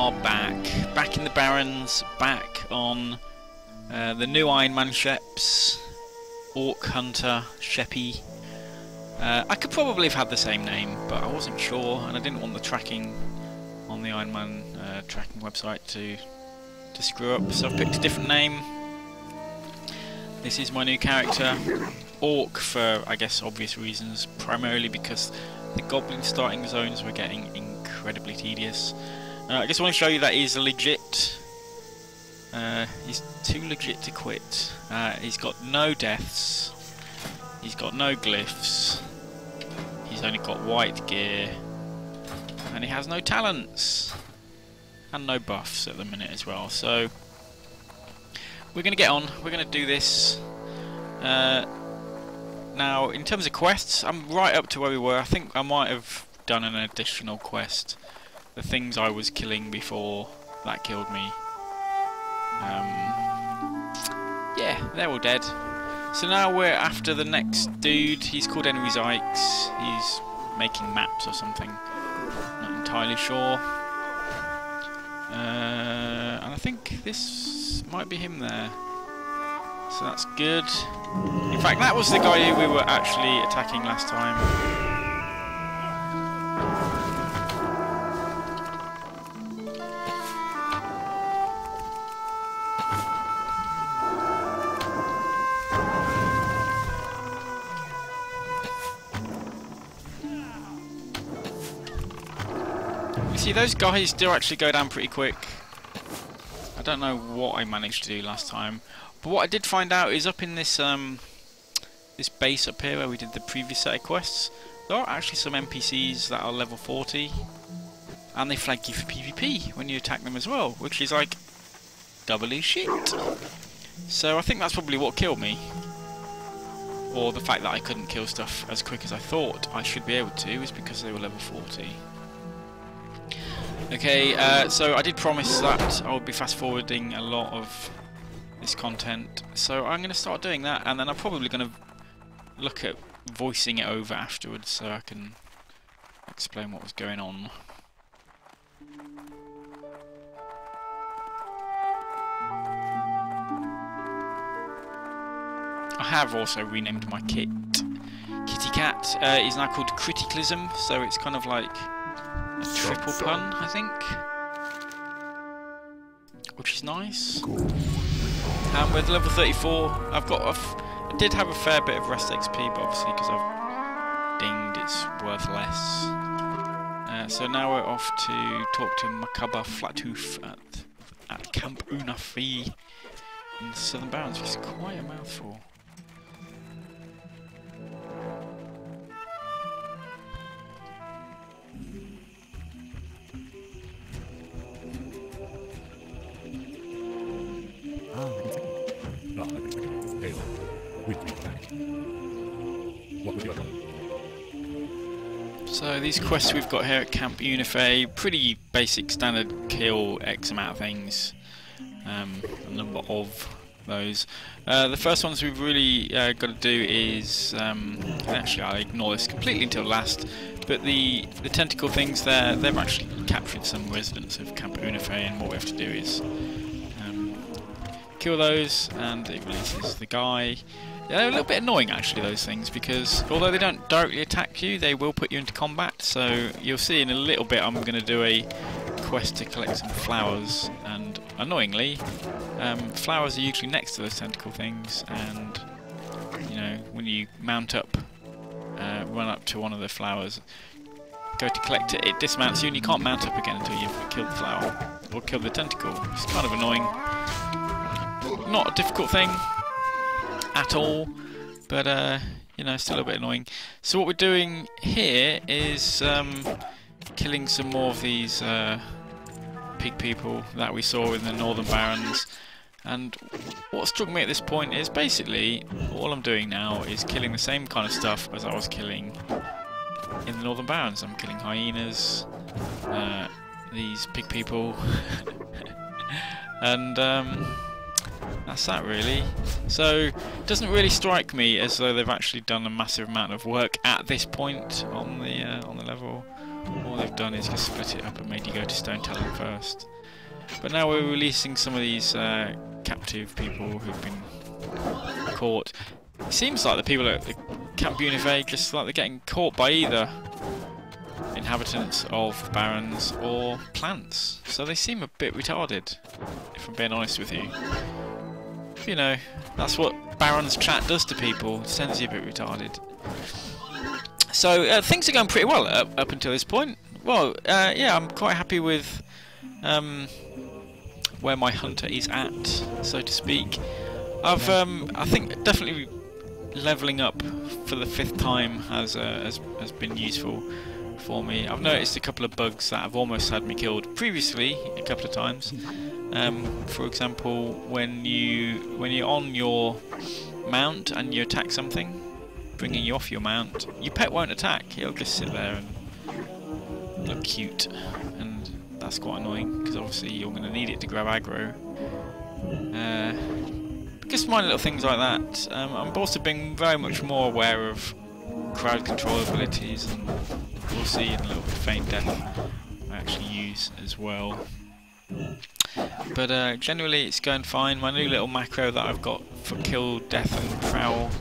are back in the Barrens, back on the new Iron Man Sheps, Orc Hunter, Sheppy. I could probably have had the same name, but I wasn't sure, and I didn't want the tracking on the Iron Man tracking website to screw up, so I've picked a different name. This is my new character, Orc, for I guess obvious reasons, primarily because the Goblin starting zones were getting incredibly tedious. I just want to show you that he's legit. He's too legit to quit. He's got no deaths, he's got no glyphs, he's only got white gear, and he has no talents and no buffs at the minute as well. So we're going to get on, we're going to do this. Now in terms of quests, I'm right up to where we were. I think I might have done an additional quest. The things I was killing before that killed me. Yeah, they're all dead. So now we're after the next dude. He's called Henry Zykes. He's making maps or something. Not entirely sure. And I think this might be him there. So that's good. In fact, that was the guy who we were actually attacking last time. See, those guys do actually go down pretty quick. I don't know what I managed to do last time, but what I did find out is up in this this base up here where we did the previous set of quests, there are actually some NPCs that are level 40, and they flag you for PvP when you attack them as well, which is like doubly shit. So I think that's probably what killed me, or the fact that I couldn't kill stuff as quick as I thought I should be able to is because they were level 40. Okay, so I did promise that I would be fast forwarding a lot of this content, so I'm going to start doing that, and then I'm probably going to look at voicing it over afterwards so I can explain what was going on. I have also renamed my kitty cat. He's now called Criticalism, so it's kind of like a triple pun, I think, which is nice. And with level 34, I've got I did have a fair bit of rest XP, but obviously because I've dinged, it's worth less. So now we're off to talk to Macabre Flathoof at Camp Unafi in the Southern Barrens, which is quite a mouthful. So these quests we've got here at Camp Unife, pretty basic standard kill X amount of things, a number of those. The first ones we've really got to do is, actually I'll ignore this completely until last, but the tentacle things there, they've actually captured some residents of Camp Unife, and what we have to do is kill those, and it releases the guy. They're a little bit annoying actually, those things, because although they don't directly attack you, they will put you into combat. So you'll see in a little bit I'm going to do a quest to collect some flowers, and annoyingly, flowers are usually next to those tentacle things, and you know, when you mount up, run up to one of the flowers, go to collect it, it dismounts you and you can't mount up again until you've killed the flower, or killed the tentacle. It's kind of annoying. Not a difficult thing at all, but you know, still a bit annoying. So what we're doing here is killing some more of these pig people that we saw in the Northern Barrens, and what struck me at this point is basically all I'm doing now is killing the same kind of stuff as I was killing in the Northern Barrens. I'm killing hyenas, these pig people, and that's that really. So it doesn't really strike me as though they've actually done a massive amount of work at this point on the level or they've done is just split it up and made you go to Stone Talon first. But now we're releasing some of these captive people who've been caught. It seems like the people at the Camp Unive just like they're getting caught by either inhabitants of the Barrens or plants. So they seem a bit retarded, if I'm being honest with you. You know, that's what Barrens chat does to people, it sends you a bit retarded. So things are going pretty well up until this point. Well, yeah, I'm quite happy with where my hunter is at, so to speak. I think definitely leveling up for the 5th time has been useful for me. I've noticed a couple of bugs that have almost had me killed previously a couple of times. For example, when you're on your mount and you attack something, bringing you off your mount, your pet won't attack. He'll just sit there and look cute, and that's quite annoying because obviously you're going to need it to grab aggro. Just minor little things like that. I'm also being very much more aware of crowd control abilities, and we'll see in a little bit of feign death I actually use as well. But generally it's going fine. My new little macro that I've got for kill, death and prowl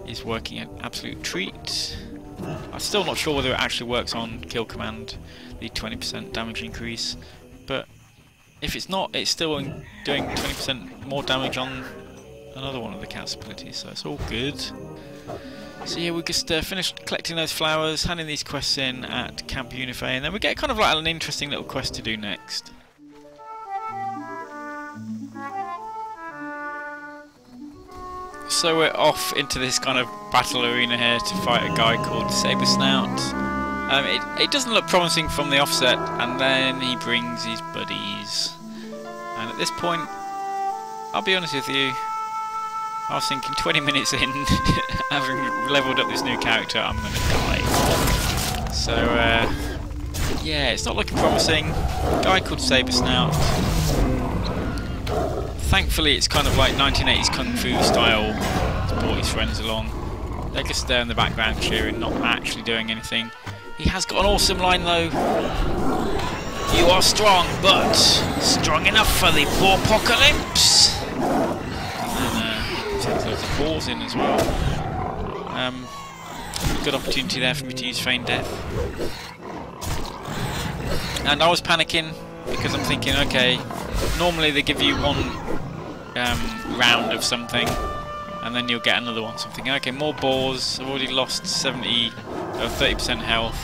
is working an absolute treat. I'm still not sure whether it actually works on kill command, the 20% damage increase, but if it's not, it's still doing 20% more damage on another one of the cat's abilities, so it's all good. So yeah, we just finished collecting those flowers, handing these quests in at Camp Unive, and then we get kind of like an interesting little quest to do next. So we're off into this kind of battle arena here to fight a guy called Saber Snout. It doesn't look promising from the offset, and then he brings his buddies. And at this point, I'll be honest with you, I was thinking 20 minutes in, having leveled up this new character, I'm going to die. So, yeah, it's not looking promising. A guy called Saber Snout. Thankfully, it's kind of like 1980s Kung Fu style. He's brought his friends along. They're just there in the background cheering, not actually doing anything. He has got an awesome line though. You are strong, but strong enough for the apocalypse. And takes loads of balls in as well. Good opportunity there for me to use feign death. And I was panicking because I'm thinking, okay, normally they give you one round of something, and then you'll get another one. So I'm thinking, okay, more balls. I've already lost 30% health.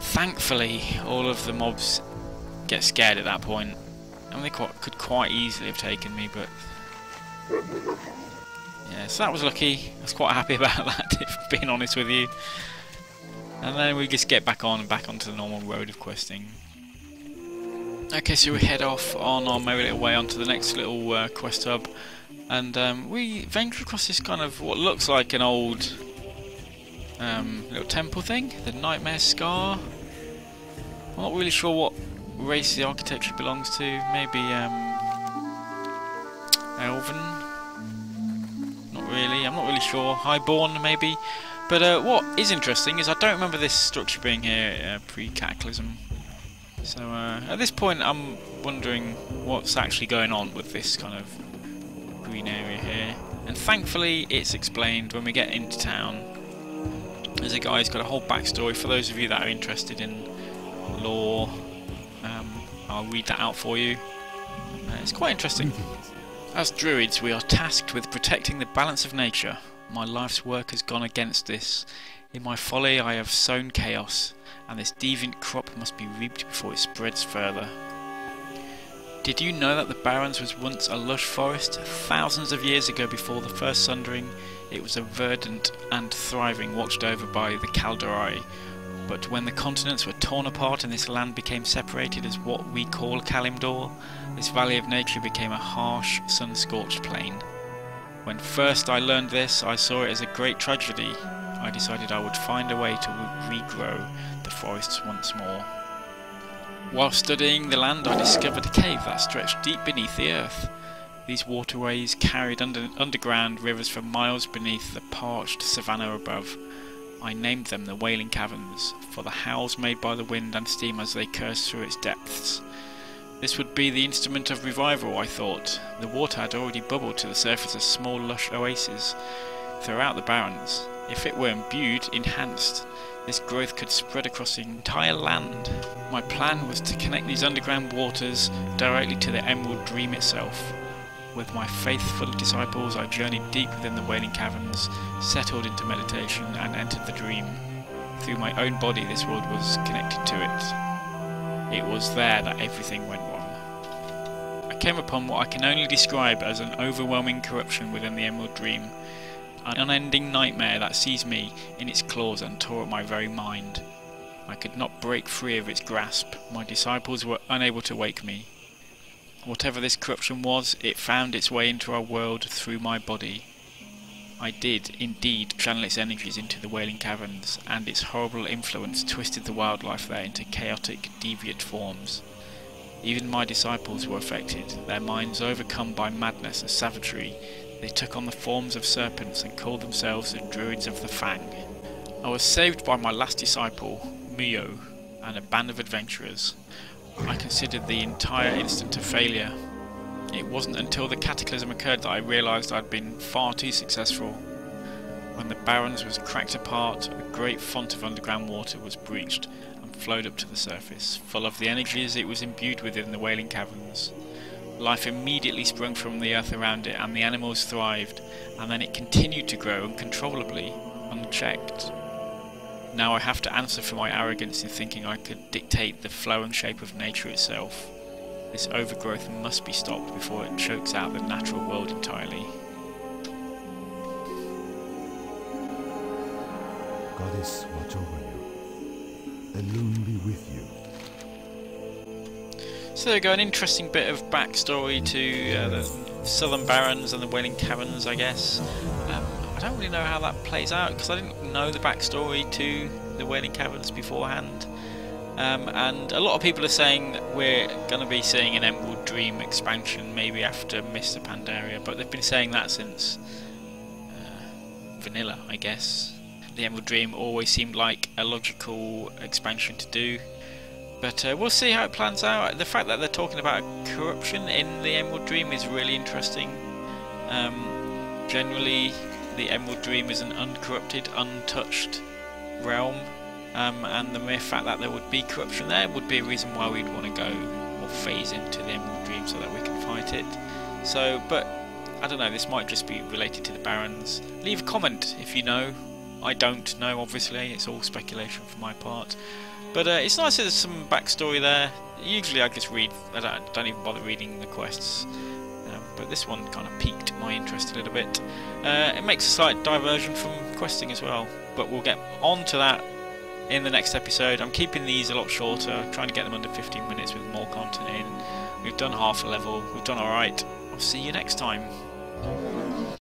Thankfully, all of the mobs get scared at that point. I mean, they could quite easily have taken me, but yeah, so that was lucky. I was quite happy about that, if I'm being honest with you. And then we just get back onto the normal road of questing. Okay, so we head off on our merry little way onto the next little quest hub, and we venture across this kind of what looks like an old little temple thing, the Nightmare Scar. I'm not really sure what race the architecture belongs to. Maybe Elven? Not really, I'm not really sure. Highborn maybe. But what is interesting is I don't remember this structure being here pre-Cataclysm. So at this point I'm wondering what's actually going on with this kind of green area here. And thankfully it's explained when we get into town. There's a guy who's got a whole backstory for those of you that are interested in lore. I'll read that out for you. It's quite interesting. As druids, we are tasked with protecting the balance of nature. My life's work has gone against this. In my folly I have sown chaos, and this deviant crop must be reaped before it spreads further. Did you know that the Barrens was once a lush forest? Thousands of years ago, before the first sundering, it was a verdant and thriving, watched over by the Kaldorei. But when the continents were torn apart and this land became separated as what we call Kalimdor, this valley of nature became a harsh, sun-scorched plain. When first I learned this, I saw it as a great tragedy. I decided I would find a way to regrow the forests once more. While studying the land, I discovered a cave that stretched deep beneath the earth. These waterways carried underground rivers for miles beneath the parched savanna above. I named them the Wailing Caverns, for the howls made by the wind and steam as they cursed through its depths. This would be the instrument of revival, I thought. The water had already bubbled to the surface as small lush oases throughout the barrens. If it were imbued, enhanced, this growth could spread across the entire land. My plan was to connect these underground waters directly to the Emerald Dream itself. With my faithful disciples, I journeyed deep within the Wailing Caverns, settled into meditation, and entered the dream. Through my own body, this world was connected to it. It was there that everything went wrong. I came upon what I can only describe as an overwhelming corruption within the Emerald Dream, an unending nightmare that seized me in its claws and tore at my very mind. I could not break free of its grasp. My disciples were unable to wake me. Whatever this corruption was, it found its way into our world through my body. I did, indeed, channel its energies into the Wailing Caverns, and its horrible influence twisted the wildlife there into chaotic, deviant forms. Even my disciples were affected, their minds overcome by madness and savagery. They took on the forms of serpents and called themselves the Druids of the Fang. I was saved by my last disciple, Mio, and a band of adventurers. I considered the entire instance a failure. It wasn't until the cataclysm occurred that I realised I'd been far too successful. When the Barrens was cracked apart, a great font of underground water was breached and flowed up to the surface, full of the energies it was imbued within the Wailing Caverns. Life immediately sprung from the earth around it, and the animals thrived, and then it continued to grow uncontrollably, unchecked. Now I have to answer for my arrogance in thinking I could dictate the flow and shape of nature itself. This overgrowth must be stopped before it chokes out the natural world entirely. Goddess, watch over you. The loon be with you. So there we go, an interesting bit of backstory to the Southern Barrens and the Wailing Caverns, I guess. I don't really know how that plays out because I didn't know the backstory to the Wailing Caverns beforehand. And a lot of people are saying we're going to be seeing an Emerald Dream expansion maybe after Mr. Pandaria, but they've been saying that since Vanilla, I guess. The Emerald Dream always seemed like a logical expansion to do. But we'll see how it plans out. The fact that they're talking about corruption in the Emerald Dream is really interesting. Generally, the Emerald Dream is an uncorrupted, untouched realm, and the mere fact that there would be corruption there would be a reason why we'd want to go or phase into the Emerald Dream so that we can fight it. So, but I don't know, this might just be related to the Barrens. Leave a comment if you know. I don't know, obviously, it's all speculation from my part. But it's nice that there's some backstory there. Usually I just read, I don't even bother reading the quests. But this one kind of piqued my interest a little bit. It makes a slight diversion from questing as well. But we'll get on to that in the next episode. I'm keeping these a lot shorter, trying to get them under 15 minutes with more content in. We've done half a level, we've done alright. I'll see you next time.